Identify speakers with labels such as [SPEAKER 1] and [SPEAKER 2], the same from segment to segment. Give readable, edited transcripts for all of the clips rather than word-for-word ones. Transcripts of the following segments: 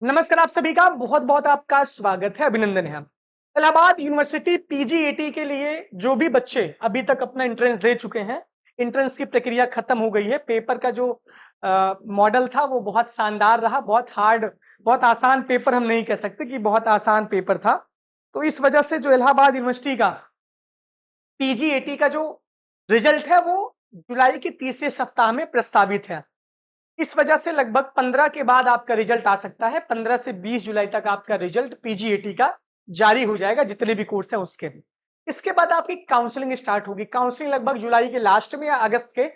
[SPEAKER 1] नमस्कार, आप सभी का बहुत बहुत आपका स्वागत है, अभिनंदन है। इलाहाबाद यूनिवर्सिटी पीजीईटी के लिए जो भी बच्चे अभी तक अपना एंट्रेंस दे चुके हैं, एंट्रेंस की प्रक्रिया खत्म हो गई है। पेपर का जो मॉडल था वो बहुत शानदार रहा, बहुत हार्ड, बहुत आसान पेपर हम नहीं कह सकते कि बहुत आसान पेपर था। तो इस वजह से जो इलाहाबाद यूनिवर्सिटी का पीजीईटी का जो रिजल्ट है वो जुलाई के तीसरे सप्ताह में प्रस्तावित है। इस वजह से लगभग 15 के बाद आपका रिजल्ट आ सकता है। 15 से 20 जुलाई तक आपका रिजल्ट पीजीईटी का जारी हो जाएगा, जितने भी कोर्स हैं उसके। इसके बाद आपकी काउंसलिंग स्टार्ट होगी। काउंसलिंग लगभग जुलाई के लास्ट में या अगस्त के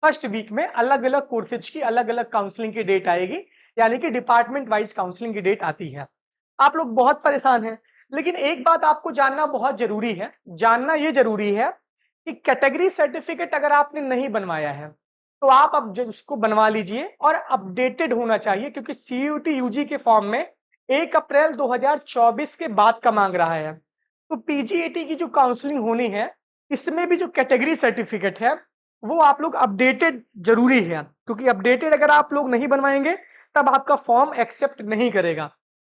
[SPEAKER 1] फर्स्ट वीक में अलग अलग कोर्सेज की अलग अलग काउंसलिंग की डेट आएगी, यानी कि डिपार्टमेंट वाइज काउंसलिंग की डेट आती है। आप लोग बहुत परेशान हैं, लेकिन एक बात आपको जानना बहुत जरूरी है। जानना यह जरूरी है कि कैटेगरी सर्टिफिकेट अगर आपने नहीं बनवाया है तो आप अब जो उसको बनवा लीजिए और अपडेटेड होना चाहिए, क्योंकि सीयूटी यूजी के फॉर्म में 1 अप्रैल 2024 के बाद का मांग रहा है। तो पीजीईटी की जो काउंसलिंग होनी है, इसमें भी जो कैटेगरी सर्टिफिकेट है वो आप लोग अपडेटेड जरूरी है, क्योंकि अपडेटेड अगर आप लोग नहीं बनवाएंगे तब आपका फॉर्म एक्सेप्ट नहीं करेगा।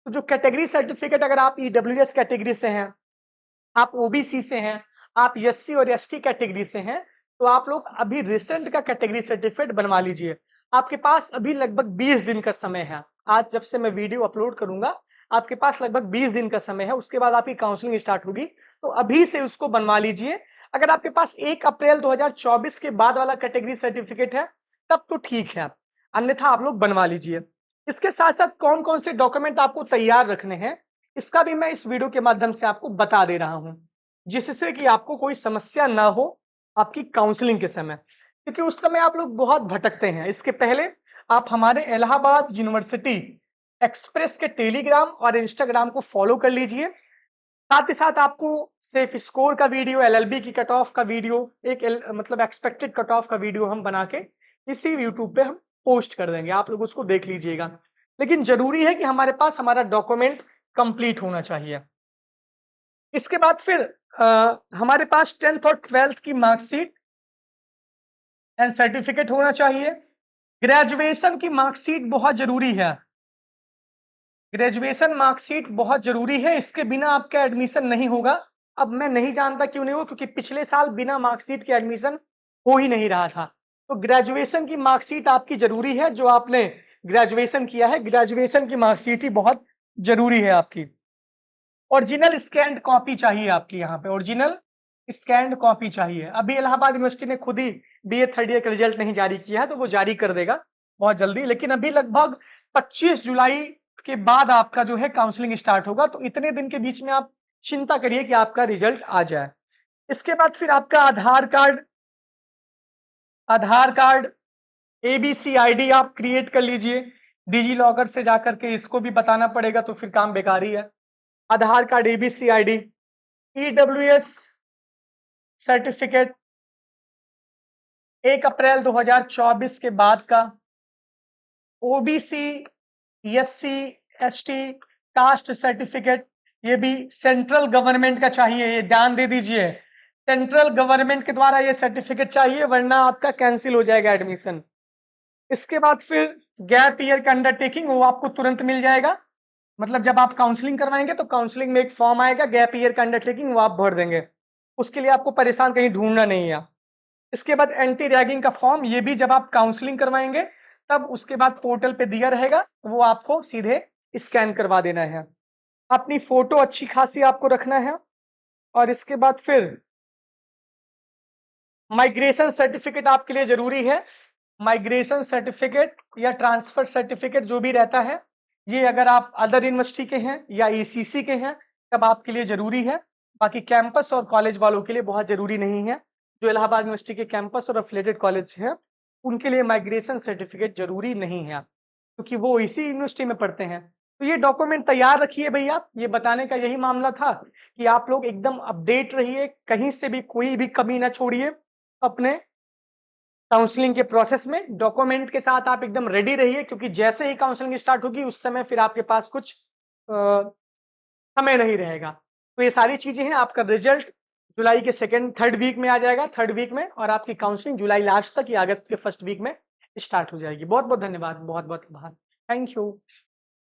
[SPEAKER 1] तो जो कैटेगरी सर्टिफिकेट, अगर आप ईडब्ल्यूएस कैटेगरी से हैं, आप ओबीसी से हैं, आप एससी और एसटी कैटेगरी से हैं, तो आप लोग अभी रिसेंट का कैटेगरी सर्टिफिकेट बनवा लीजिए। आपके पास अभी लगभग 20 दिन का समय है। आज जब से मैं वीडियो अपलोड करूंगा, आपके पास लगभग 20 दिन का समय है। उसके बाद आपकी काउंसलिंग स्टार्ट होगी, तो अभी से उसको बनवा लीजिए। अगर आपके पास 1 अप्रैल 2024 के बाद वाला कैटेगरी सर्टिफिकेट है तब तो ठीक है, अन्यथा आप लोग बनवा लीजिए। इसके साथ साथ कौन कौन से डॉक्यूमेंट आपको तैयार रखने हैं, इसका भी मैं इस वीडियो के माध्यम से आपको बता दे रहा हूं, जिससे कि आपको कोई समस्या ना हो आपकी काउंसलिंग के समय, क्योंकि उस समय आप लोग बहुत भटकते हैं। इसके पहले आप हमारे इलाहाबाद यूनिवर्सिटी एक्सप्रेस के टेलीग्राम और इंस्टाग्राम को फॉलो कर लीजिए। साथ ही साथ आपको सेफ स्कोर का वीडियो, एलएलबी की कट ऑफ का वीडियो, मतलब एक्सपेक्टेड कट ऑफ का वीडियो हम बना के इसी यूट्यूब पे हम पोस्ट कर देंगे, आप लोग उसको देख लीजिएगा। लेकिन जरूरी है कि हमारे पास हमारा डॉक्यूमेंट कंप्लीट होना चाहिए। इसके बाद फिर हमारे पास 10th और 12th की मार्कशीट एंड सर्टिफिकेट होना चाहिए। ग्रेजुएशन की मार्कशीट बहुत जरूरी है। ग्रेजुएशन मार्कशीट बहुत जरूरी है, इसके बिना आपका एडमिशन नहीं होगा। अब मैं नहीं जानता क्यों नहीं हो, क्योंकि पिछले साल बिना मार्कशीट के एडमिशन हो ही नहीं रहा था। तो ग्रेजुएशन की मार्कशीट आपकी जरूरी है। जो आपने ग्रेजुएशन किया है, ग्रेजुएशन की मार्कशीट ही बहुत जरूरी है आपकी। ओरिजिनल स्कैन्ड कॉपी चाहिए आपकी, यहाँ पे ओरिजिनल स्कैन्ड कॉपी चाहिए। अभी इलाहाबाद यूनिवर्सिटी ने खुद ही बीए थर्ड ईयर का रिजल्ट नहीं जारी किया है, तो वो जारी कर देगा बहुत जल्दी। लेकिन अभी लगभग 25 जुलाई के बाद आपका जो है काउंसलिंग स्टार्ट होगा, तो इतने दिन के बीच में आप चिंता करिए कि आपका रिजल्ट आ जाए। इसके बाद फिर आपका आधार कार्ड एबीसी आईडी आप क्रिएट कर लीजिए। डिजी लॉकर से जाकर के इसको भी बताना पड़ेगा, तो फिर काम बेकार ही है। Aadhaar card, ABC ID, EWS certificate 1 April 2024 के बाद का, OBC, SC, ST caste certificate, ये भी सेंट्रल गवर्नमेंट का चाहिए, ये ध्यान दे दीजिए। सेंट्रल गवर्नमेंट के द्वारा ये सर्टिफिकेट चाहिए, वरना आपका कैंसिल हो जाएगा एडमिशन। इसके बाद फिर गैप ईयर का अंडरटेकिंग, वो आपको तुरंत मिल जाएगा। मतलब जब आप काउंसलिंग करवाएंगे तो काउंसलिंग में एक फॉर्म आएगा गैप ईयर का अंडरटेकिंग, वो आप भर देंगे। उसके लिए आपको परेशान कहीं ढूंढना नहीं है। इसके बाद एंटी रैगिंग का फॉर्म, ये भी जब आप काउंसलिंग करवाएंगे तब उसके बाद पोर्टल पे दिया रहेगा, वो आपको सीधे स्कैन करवा देना है। अपनी फोटो अच्छी खासी आपको रखना है। और इसके बाद फिर माइग्रेशन सर्टिफिकेट आपके लिए जरूरी है। माइग्रेशन सर्टिफिकेट या ट्रांसफर सर्टिफिकेट जो भी रहता है, ये अगर आप अदर यूनिवर्सिटी के हैं या ईसीसी के हैं तब आपके लिए जरूरी है। बाकी कैंपस और कॉलेज वालों के लिए बहुत जरूरी नहीं है। जो इलाहाबाद यूनिवर्सिटी के कैंपस और एफिलिएटेड कॉलेज हैं उनके लिए माइग्रेशन सर्टिफिकेट जरूरी नहीं है, क्योंकि वो इसी यूनिवर्सिटी में पढ़ते हैं। तो ये डॉक्यूमेंट तैयार रखिए भैया। ये बताने का यही मामला था कि आप लोग एकदम अपडेट रहिए, कहीं से भी कोई भी कमी ना छोड़िए। अपने काउंसलिंग के प्रोसेस में डॉक्यूमेंट के साथ आप एकदम रेडी रहिए, क्योंकि जैसे ही काउंसलिंग स्टार्ट होगी उस समय फिर आपके पास कुछ समय नहीं रहेगा। तो ये सारी चीजें हैं। आपका रिजल्ट जुलाई के सेकेंड थर्ड वीक में आ जाएगा, थर्ड वीक में, और आपकी काउंसलिंग जुलाई लास्ट तक या अगस्त के फर्स्ट वीक में स्टार्ट हो जाएगी। बहुत बहुत धन्यवाद, बहुत बहुत आभार, थैंक यू।